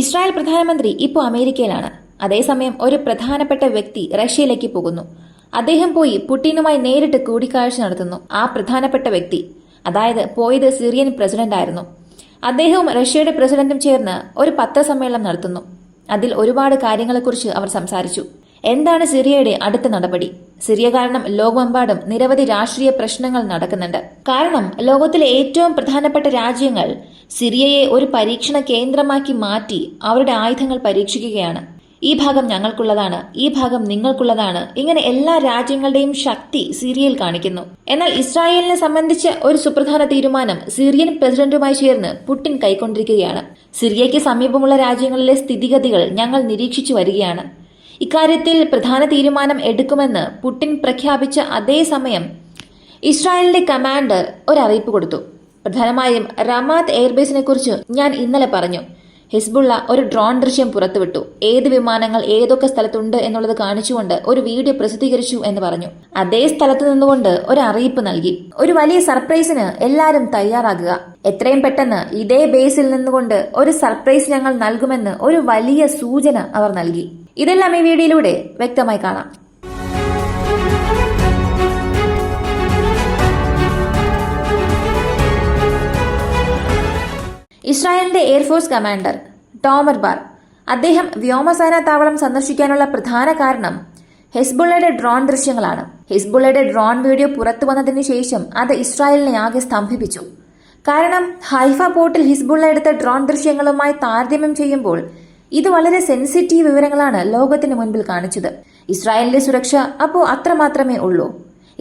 Israel പ്രധാനമന്ത്രി ഇപ്പോൾ അമേരിക്കയിലാണ്. അതേസമയം ഒരു പ്രധാനപ്പെട്ട വ്യക്തി റഷ്യയിലേക്ക് പോകുന്നു. അദ്ദേഹം പോയി പുടിനുമായി നേരിട്ട് കൂടിക്കാഴ്ച നടത്തുന്നു. ആ പ്രധാനപ്പെട്ട വ്യക്തി, അതായത് പോയത് സിറിയൻ പ്രസിഡന്റ് ആയിരുന്നു. അദ്ദേഹവും റഷ്യയുടെ പ്രസിഡന്റും ചേർന്ന് ഒരു പത്രസമ്മേളനം നടത്തുന്നു. അതിൽ ഒരുപാട് കാര്യങ്ങളെക്കുറിച്ച് അവർ സംസാരിച്ചു. എന്താണ് സിറിയയുടെ അടുത്ത നടപടി? സിറിയ കാരണം ലോകമെമ്പാടും നിരവധി രാഷ്ട്രീയ പ്രശ്നങ്ങൾ നടക്കുന്നുണ്ട്. കാരണം ലോകത്തിലെ ഏറ്റവും പ്രധാനപ്പെട്ട രാജ്യങ്ങൾ സിറിയയെ ഒരു പരീക്ഷണ കേന്ദ്രമാക്കി മാറ്റി അവരുടെ ആയുധങ്ങൾ പരീക്ഷിക്കുകയാണ്. ഈ ഭാഗം ഞങ്ങൾക്കുള്ളതാണ്, ഈ ഭാഗം നിങ്ങൾക്കുള്ളതാണ്, ഇങ്ങനെ എല്ലാ രാജ്യങ്ങളുടെയും ശക്തി സിറിയയിൽ കാണിക്കുന്നു. എന്നാൽ ഇസ്രായേലിനെ സംബന്ധിച്ച് ഒരു സുപ്രധാന തീരുമാനം സിറിയൻ പ്രസിഡന്റുമായി ചേർന്ന് പുടിൻ കൈക്കൊണ്ടിരിക്കുകയാണ്. സിറിയയ്ക്ക് സമീപമുള്ള രാജ്യങ്ങളിലെ സ്ഥിതിഗതികൾ ഞങ്ങൾ നിരീക്ഷിച്ചു വരികയാണ്. ഇക്കാര്യത്തിൽ പ്രധാന തീരുമാനം എടുക്കുമെന്ന് പുടിൻ പ്രഖ്യാപിച്ച അതേസമയം ഇസ്രായേലിന്റെ കമാൻഡർ ഒരു അറിയിപ്പ് കൊടുത്തു. പ്രധാനമായും റമാത്ത് എയർബേസിനെ കുറിച്ച് ഞാൻ ഇന്നലെ പറഞ്ഞു. ഹിസ്ബുള്ള ഒരു ഡ്രോൺ ദൃശ്യം പുറത്തുവിട്ടു. ഏത് വിമാനങ്ങൾ ഏതൊക്കെ സ്ഥലത്തുണ്ട് എന്നുള്ളത് കാണിച്ചുകൊണ്ട് ഒരു വീഡിയോ പ്രസിദ്ധീകരിച്ചു എന്ന് പറഞ്ഞു. അതേ സ്ഥലത്ത് നിന്നുകൊണ്ട് ഒരു അറിയിപ്പ് നൽകി. ഒരു വലിയ സർപ്രൈസിന് എല്ലാവരും തയ്യാറാകുക. എത്രയും പെട്ടെന്ന് ഇതേ ബേസിൽ നിന്നുകൊണ്ട് ഒരു സർപ്രൈസ് ഞങ്ങൾ നൽകുമെന്ന് ഒരു വലിയ സൂചന അവർ നൽകി. ഇതെല്ലാം ഈ വീഡിയോയിലൂടെ വ്യക്തമായി കാണാം. ഇസ്രായേലിന്റെ എയർഫോഴ്സ് കമാൻഡർ ടോമർ ബാർ, അദ്ദേഹം വ്യോമസേനാ താവളം സന്ദർശിക്കാനുള്ള പ്രധാന കാരണം ഹിസ്ബുള്ളയുടെ ഡ്രോൺ ദൃശ്യങ്ങളാണ്. ഹിസ്ബുള്ളയുടെ ഡ്രോൺ വീഡിയോ പുറത്തു വന്നതിന് ശേഷം അത് ഇസ്രായേലിനെ ആകെ സ്തംഭിപ്പിച്ചു. കാരണം ഹൈഫ പോർട്ടിൽ ഹിസ്ബുള്ള എടുത്ത ഡ്രോൺ ദൃശ്യങ്ങളുമായി താരതമ്യം ചെയ്യുമ്പോൾ ഇത് വളരെ സെൻസിറ്റീവ് വിവരങ്ങളാണ് ലോകത്തിന് മുൻപിൽ കാണിച്ചത്. ഇസ്രായേലിന്റെ സുരക്ഷ അപ്പോൾ അത്രമാത്രമേ ഉള്ളൂ.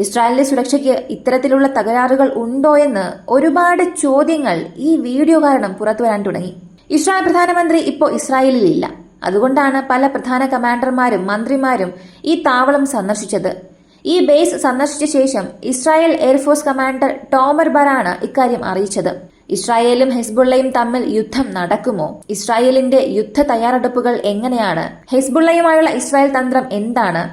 ഇസ്രായേലിന്റെ സുരക്ഷയ്ക്ക് ഇത്തരത്തിലുള്ള തകരാറുകൾ ഉണ്ടോ എന്ന് ഒരുപാട് ചോദ്യങ്ങൾ ഈ വീഡിയോ കാരണം പുറത്തു വരാൻ തുടങ്ങി. ഇസ്രായേൽ പ്രധാനമന്ത്രി ഇപ്പോൾ ഇസ്രായേലിലില്ല. അതുകൊണ്ടാണ് പല പ്രധാന കമാൻഡർമാരും മന്ത്രിമാരും ഈ താവളം സന്ദർശിച്ചത്. ഈ ബേസ് സന്ദർശിച്ച ശേഷം ഇസ്രായേൽ എയർഫോഴ്സ് കമാൻഡർ ടോമർ ബാറാണ് ഇക്കാര്യം അറിയിച്ചത്. ഇസ്രായേലും ഹിസ്ബുള്ളയും തമ്മിൽ യുദ്ധം നടക്കുമോ? ഇസ്രായേലിന്റെ യുദ്ധ തയ്യാറെടുപ്പുകൾ എങ്ങനെയാണ്? ഹിസ്ബുള്ളയുമായുള്ള ഇസ്രായേൽ തന്ത്രം എന്താണ്?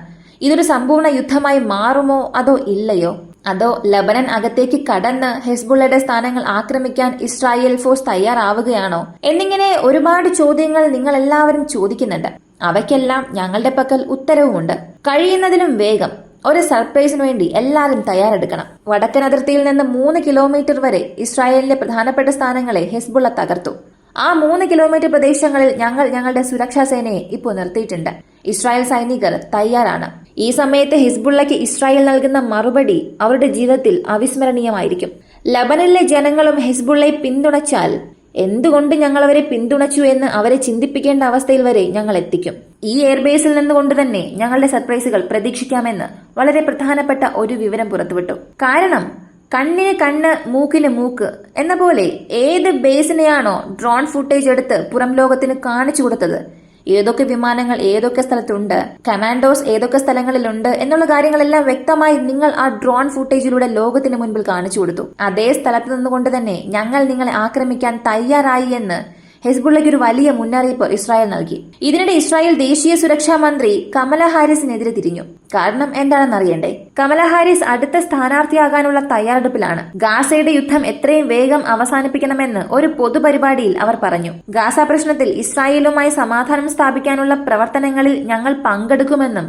ഇതൊരു സമ്പൂർണ്ണ യുദ്ധമായി മാറുമോ അതോ ഇല്ലയോ? അതോ ലബനൻ അകത്തേക്ക് കടന്ന് ഹിസ്ബുള്ളയുടെ സ്ഥാനങ്ങൾ ആക്രമിക്കാൻ ഇസ്രായേൽ ഫോഴ്സ് തയ്യാറാവുകയാണോ? എന്നിങ്ങനെ ഒരുപാട് ചോദ്യങ്ങൾ നിങ്ങൾ എല്ലാവരും ചോദിക്കുന്നുണ്ട്. അവയ്ക്കെല്ലാം ഞങ്ങളുടെ പക്കൽ ഉത്തരവുമുണ്ട്. കഴിയുന്നതിലും വേഗം ഒരു സർപ്രൈസിന് വേണ്ടി എല്ലാവരും തയ്യാറെടുക്കണം. വടക്കൻ അതിർത്തിയിൽ നിന്ന് 3 കിലോമീറ്റർ വരെ ഇസ്രായേലിലെ പ്രധാനപ്പെട്ട സ്ഥാനങ്ങളെ ഹിസ്ബുള്ള തകർത്തു. ആ 3 കിലോമീറ്റർ പ്രദേശങ്ങളിൽ ഞങ്ങളുടെ സുരക്ഷാ സേനയെ ഇപ്പോൾ നിർത്തിയിട്ടുണ്ട്. ഇസ്രായേൽ സൈനികർ തയ്യാറാണ്. ഈ സമയത്ത് ഹിസ്ബുള്ളയ്ക്ക് ഇസ്രായേൽ നൽകുന്ന മറുപടി അവരുടെ ജീവിതത്തിൽ അവിസ്മരണീയമായിരിക്കും. ലബനനിലെ ജനങ്ങളും ഹിസ്ബുള്ളയെ പിന്തുണച്ചാൽ എന്തുകൊണ്ട് ഞങ്ങൾ അവരെ പിന്തുണച്ചു എന്ന് അവരെ ചിന്തിപ്പിക്കേണ്ട അവസ്ഥയിൽ വരെ ഞങ്ങൾ എത്തിക്കും. ഈ എയർബേസിൽ നിന്നുകൊണ്ട് തന്നെ ഞങ്ങളുടെ സർപ്രൈസുകൾ പ്രതീക്ഷിക്കാമെന്ന് വളരെ പ്രധാനപ്പെട്ട ഒരു വിവരം പുറത്തുവിട്ടു. കാരണം കണ്ണിന് കണ്ണ് മൂക്കിന് മൂക്ക് എന്ന പോലെ ഏത് ബേസിനെയാണോ ഡ്രോൺ ഫുട്ടേജ് എടുത്ത് പുറം ലോകത്തിന് കാണിച്ചു കൊടുത്തത്, ഏതൊക്കെ വിമാനങ്ങൾ ഏതൊക്കെ സ്ഥലത്തുണ്ട്, കമാൻഡോസ് ഏതൊക്കെ സ്ഥലങ്ങളിലുണ്ട് എന്നുള്ള കാര്യങ്ങളെല്ലാം വ്യക്തമായി നിങ്ങൾ ആ ഡ്രോൺ ഫുട്ടേജിലൂടെ ലോകത്തിന് മുൻപിൽ കാണിച്ചു കൊടുത്തു. അതേ സ്ഥലത്ത് നിന്നുകൊണ്ട് തന്നെ ഞങ്ങൾ നിങ്ങളെ ആക്രമിക്കാൻ തയ്യാറായി എന്ന് ഹിസ്ബുള്ളയ്ക്ക് ഒരു വലിയ മുന്നറിയിപ്പ് ഇസ്രായേൽ നൽകി. ഇതിനിടെ ഇസ്രായേൽ ദേശീയ സുരക്ഷാ മന്ത്രി കമല ഹാരിസിനെതിരെ തിരിഞ്ഞു. കാരണം എന്താണെന്ന് അറിയണ്ടേ? കമല ഹാരിസ് അടുത്ത സ്ഥാനാർത്ഥിയാകാനുള്ള തയ്യാറെടുപ്പിലാണ്. ഗാസയുടെ യുദ്ധം എത്രയും വേഗം അവസാനിപ്പിക്കണമെന്ന് ഒരു പൊതുപരിപാടിയിൽ അവർ പറഞ്ഞു. ഗാസ പ്രശ്നത്തിൽ ഇസ്രായേലുമായി സമാധാനം സ്ഥാപിക്കാനുള്ള പ്രവർത്തനങ്ങളിൽ ഞങ്ങൾ പങ്കെടുക്കുമെന്നും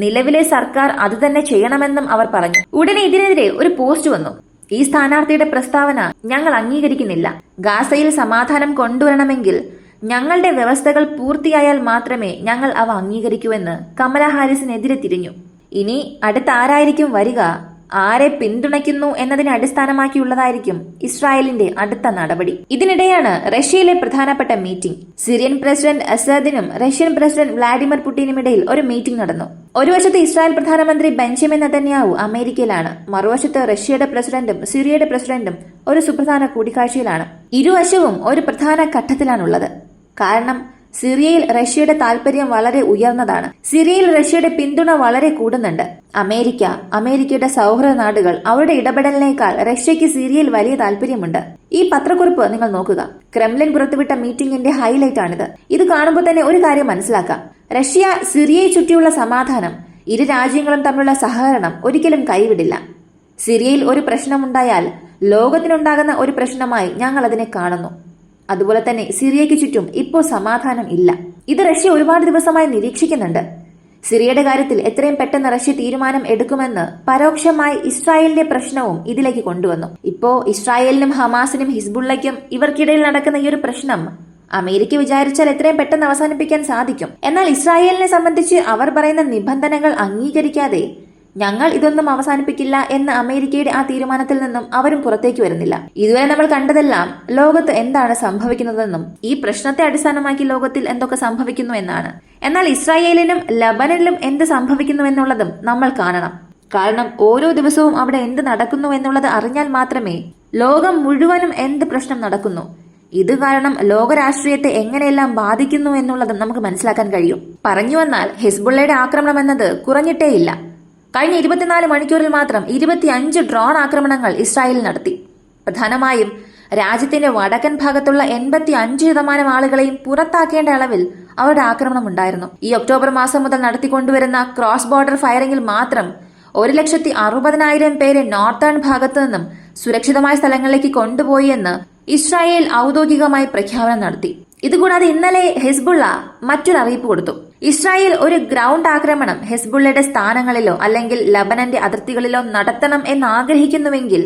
നിലവിലെ സർക്കാർ അതുതന്നെ ചെയ്യണമെന്നും അവർ പറഞ്ഞു. ഉടനെ ഇതിനെതിരെ ഒരു പോസ്റ്റ് വന്നു. ഈ സ്ഥാനാർത്ഥിയുടെ പ്രസ്താവന ഞങ്ങൾ അംഗീകരിക്കുന്നില്ല. ഗാസയിൽ സമാധാനം കൊണ്ടുവരണമെങ്കിൽ ഞങ്ങളുടെ വ്യവസ്ഥകൾ പൂർത്തിയായാൽ മാത്രമേ ഞങ്ങൾ അവ അംഗീകരിക്കൂവെന്ന് കമല ഹാരിസിനെതിരെ തിരിഞ്ഞു. ഇനി അടുത്ത ആരായിരിക്കും വരിക, ആരെ പിന്തുണയ്ക്കുന്നു എന്നതിനെ അടിസ്ഥാനമാക്കിയുള്ളതായിരിക്കും ഇസ്രായേലിന്റെ അടുത്ത നടപടി. ഇതിനിടെയാണ് റഷ്യയിലെ പ്രധാനപ്പെട്ട മീറ്റിംഗ്. സിറിയൻ പ്രസിഡന്റ് അസാദിനും റഷ്യൻ പ്രസിഡന്റ് വ്ളാഡിമിർ പുടിനും ഇടയിൽ ഒരു മീറ്റിംഗ് നടന്നു. ഒരു വശത്ത് ഇസ്രായേൽ പ്രധാനമന്ത്രി ബെഞ്ചമിൻ നെതന്യാഹു അമേരിക്കയിലാണ്. മറുവശത്ത് റഷ്യയുടെ പ്രസിഡന്റും സിറിയയുടെ പ്രസിഡന്റും ഒരു സുപ്രധാന കൂടിക്കാഴ്ചയിലാണ്. ഇരുവശവും ഒരു പ്രധാന ഘട്ടത്തിലാണുള്ളത്. കാരണം സിറിയയിൽ റഷ്യയുടെ താൽപര്യം വളരെ ഉയർന്നതാണ്. സിറിയയിൽ റഷ്യയുടെ പിന്തുണ വളരെ കൂടുന്നുണ്ട്. അമേരിക്കയുടെ സൗഹൃദ നാടുകൾ അവരുടെ ഇടപെടലിനേക്കാൾ റഷ്യയ്ക്ക് സിറിയയിൽ വലിയ താല്പര്യമുണ്ട്. ഈ പത്രക്കുറിപ്പ് നിങ്ങൾ നോക്കുക. ക്രെംലിൻ പുറത്തുവിട്ട മീറ്റിംഗിന്റെ ഹൈലൈറ്റ് ആണിത്. ഇത് കാണുമ്പോൾ തന്നെ ഒരു കാര്യം മനസ്സിലാക്കാം. റഷ്യ സിറിയയെ ചുറ്റിയുള്ള സമാധാനം, ഇരു രാജ്യങ്ങളും തമ്മിലുള്ള സഹകരണം ഒരിക്കലും കൈവിടില്ല. സിറിയയിൽ ഒരു പ്രശ്നമുണ്ടായാൽ ലോകത്തിനുണ്ടാകുന്ന ഒരു പ്രശ്നമായി ഞങ്ങൾ അതിനെ കാണുന്നു. അതുപോലെ തന്നെ സിറിയയ്ക്ക് ചുറ്റും ഇപ്പോൾ സമാധാനം ഇല്ല. ഇത് റഷ്യ ഒരുപാട് ദിവസമായി നിരീക്ഷിക്കുന്നുണ്ട്. സിറിയയുടെ കാര്യത്തിൽ എത്രയും പെട്ടെന്ന് റഷ്യ തീരുമാനം എടുക്കുമെന്ന് പരോക്ഷമായി ഇസ്രായേലിന്റെ പ്രശ്നവും ഇതിലേക്ക് കൊണ്ടുവന്നു. ഇപ്പോ ഇസ്രായേലിനും ഹമാസിനും ഹിസ്ബുള്ളയ്ക്കും ഇവർക്കിടയിൽ നടക്കുന്ന ഈ ഒരു പ്രശ്നം അമേരിക്ക വിചാരിച്ചാൽ എത്രയും പെട്ടെന്ന് അവസാനിപ്പിക്കാൻ സാധിക്കും. എന്നാൽ ഇസ്രായേലിനെ സംബന്ധിച്ച് അവർ പറയുന്ന നിബന്ധനകൾ അംഗീകരിക്കാതെ ഞങ്ങൾ ഇതൊന്നും അവസാനിപ്പിക്കില്ല എന്ന അമേരിക്കയുടെ ആ തീരുമാനത്തിൽ നിന്നും അവരും പുറത്തേക്ക് വരുന്നില്ല. ഇതുവരെ നമ്മൾ കണ്ടതെല്ലാം ലോകത്ത് എന്താണ് സംഭവിക്കുന്നതെന്നും ഈ പ്രശ്നത്തെ അടിസ്ഥാനമാക്കി ലോകത്തിൽ എന്തൊക്കെ സംഭവിക്കുന്നു എന്നാണ്. എന്നാൽ ഇസ്രായേലിനും ലബനനിലും എന്ത് സംഭവിക്കുന്നു എന്നുള്ളതും നമ്മൾ കാണണം. കാരണം ഓരോ ദിവസവും അവിടെ എന്ത് നടക്കുന്നു എന്നുള്ളത് അറിഞ്ഞാൽ മാത്രമേ ലോകം മുഴുവനും എന്ത് പ്രശ്നം നടക്കുന്നു, ഇത് കാരണം ലോകരാഷ്ട്രീയത്തെ എങ്ങനെയെല്ലാം ബാധിക്കുന്നു എന്നുള്ളതും നമുക്ക് മനസ്സിലാക്കാൻ കഴിയും. പറഞ്ഞു വന്നാൽ ഹിസ്ബുള്ളയുടെ ആക്രമണം എന്നത് കുറഞ്ഞിട്ടേയില്ല. കഴിഞ്ഞ 24 മണിക്കൂറിൽ മാത്രം 25 ഡ്രോൺ ആക്രമണങ്ങൾ ഇസ്രായേൽ നടത്തി. പ്രധാനമായും രാജ്യത്തിന്റെ വടക്കൻ ഭാഗത്തുള്ള 85% ആളുകളെയും പുറത്താക്കേണ്ട അളവിൽ അവരുടെ ആക്രമണം ഉണ്ടായിരുന്നു. ഈ ഒക്ടോബർ മാസം മുതൽ നടത്തിക്കൊണ്ടുവരുന്ന ക്രോസ് ബോർഡർ ഫയറിംഗിൽ മാത്രം 1,60,000 പേരെ നോർത്തേൺ ഭാഗത്തു നിന്നും സുരക്ഷിതമായ സ്ഥലങ്ങളിലേക്ക് കൊണ്ടുപോയി എന്ന് ഇസ്രായേൽ ഔദ്യോഗികമായി പ്രഖ്യാപനം നടത്തി. ഇതുകൂടാതെ ഇന്നലെ ഹെസ്ബുള്ള മറ്റൊരു അറിയിപ്പ് കൊടുത്തു. ഇസ്രായേൽ ഒരു ഗ്രൗണ്ട് ആക്രമണം ഹെസ്ബുള്ളയുടെ സ്ഥാനങ്ങളിലോ അല്ലെങ്കിൽ ലബനന്റെ അതിർത്തികളിലോ നടത്തണം എന്ന് ആഗ്രഹിക്കുന്നുവെങ്കിൽ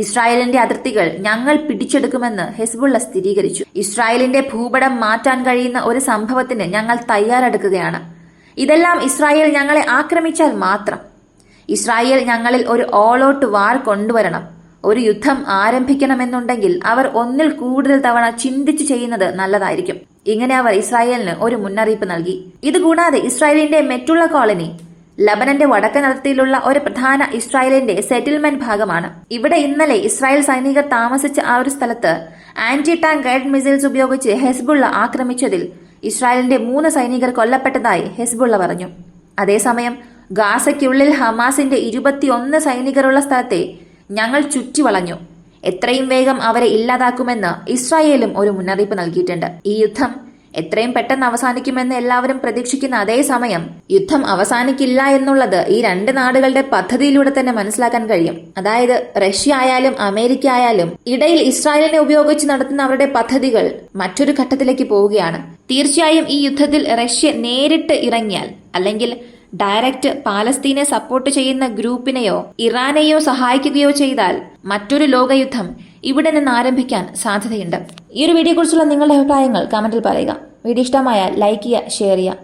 ഇസ്രായേലിന്റെ അതിർത്തികൾ ഞങ്ങൾ പിടിച്ചെടുക്കുമെന്ന് ഹെസ്ബുള്ള സ്ഥിരീകരിച്ചു. ഇസ്രായേലിന്റെ ഭൂപടം മാറ്റാൻ കഴിയുന്ന ഒരു സംഭവത്തിന് ഞങ്ങൾ തയ്യാറെടുക്കുകയാണ്. ഇതെല്ലാം ഇസ്രായേൽ ഞങ്ങളെ ആക്രമിച്ചാൽ മാത്രം. ഇസ്രായേൽ ഞങ്ങളിൽ ഒരു ഓൾ ഔട്ട് വാർ കൊണ്ടുവരണം. ഒരു യുദ്ധം ആരംഭിക്കണമെന്നുണ്ടെങ്കിൽ അവർ ഒന്നിൽ കൂടുതൽ തവണ ചിന്തിച്ചു ചെയ്യുന്നത് നല്ലതായിരിക്കും. ഇങ്ങനെ അവർ ഇസ്രായേലിന് ഒരു മുന്നറിയിപ്പ് നൽകി. ഇതുകൂടാതെ ഇസ്രായേലിന്റെ മെറ്റുള്ള കോളനി ലബനന്റെ വടക്കൻ അതിർത്തിയിലുള്ള ഒരു പ്രധാന ഇസ്രായേലിന്റെ സെറ്റിൽമെന്റ് ഭാഗമാണ്. ഇവിടെ ഇന്നലെ ഇസ്രായേൽ സൈനികർ താമസിച്ച ആ ഒരു സ്ഥലത്ത് ആന്റി ടാങ്ക് ഗൈഡ് മിസൈൽസ് ഉപയോഗിച്ച് ഹെസ്ബുള്ള ആക്രമിച്ചതിൽ ഇസ്രായേലിന്റെ 3 സൈനികർ കൊല്ലപ്പെട്ടതായി ഹെസ്ബുള്ള പറഞ്ഞു. അതേസമയം ഗാസയ്ക്കുള്ളിൽ ഹമാസിന്റെ 21 സൈനികരുള്ള സ്ഥലത്തെ ഞങ്ങൾ ചുറ്റിവളഞ്ഞു. എത്രയും വേഗം അവരെ ഇല്ലാതാക്കുമെന്ന് ഇസ്രായേലും ഒരു മുന്നറിയിപ്പ് നൽകിയിട്ടുണ്ട്. ഈ യുദ്ധം എത്രയും പെട്ടെന്ന് അവസാനിക്കുമെന്ന് എല്ലാവരും പ്രതീക്ഷിക്കുന്ന അതേസമയം യുദ്ധം അവസാനിക്കില്ല എന്നുള്ളത് ഈ 2 നാടുകളുടെ പദ്ധതിയിലൂടെ തന്നെ മനസ്സിലാക്കാൻ കഴിയും. അതായത് റഷ്യ ആയാലും അമേരിക്ക ആയാലും ഇടയിൽ ഇസ്രായേലിനെ ഉപയോഗിച്ച് നടത്തുന്ന അവരുടെ പദ്ധതികൾ മറ്റൊരു ഘട്ടത്തിലേക്ക് പോവുകയാണ്. തീർച്ചയായും ഈ യുദ്ധത്തിൽ റഷ്യ നേരിട്ട് ഇറങ്ങിയാൽ അല്ലെങ്കിൽ ഡയറക്റ്റ് പാലസ്തീനെ സപ്പോർട്ട് ചെയ്യുന്ന ഗ്രൂപ്പിനെയോ ഇറാനെയോ സഹായിക്കുകയോ ചെയ്താൽ മറ്റൊരു ലോകയുദ്ധം ഇവിടെ നിന്ന് ആരംഭിക്കാൻ സാധ്യതയുണ്ട്. ഈ ഒരു വീഡിയോയെക്കുറിച്ചുള്ള നിങ്ങളുടെ അഭിപ്രായങ്ങൾ കമന്റിൽ പറയുക. വീഡിയോ ഇഷ്ടമായാൽ ലൈക്ക് ചെയ്യുക, ഷെയർ ചെയ്യുക.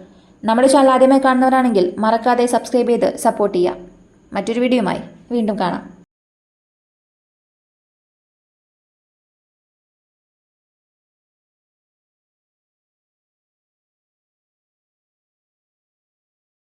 നമ്മുടെ ചാനൽ ആദ്യമായി കാണുന്നവരാണെങ്കിൽ മറക്കാതെ സബ്സ്ക്രൈബ് ചെയ്ത് സപ്പോർട്ട് ചെയ്യുക. മറ്റൊരു വീഡിയോയുമായി വീണ്ടും കാണാം.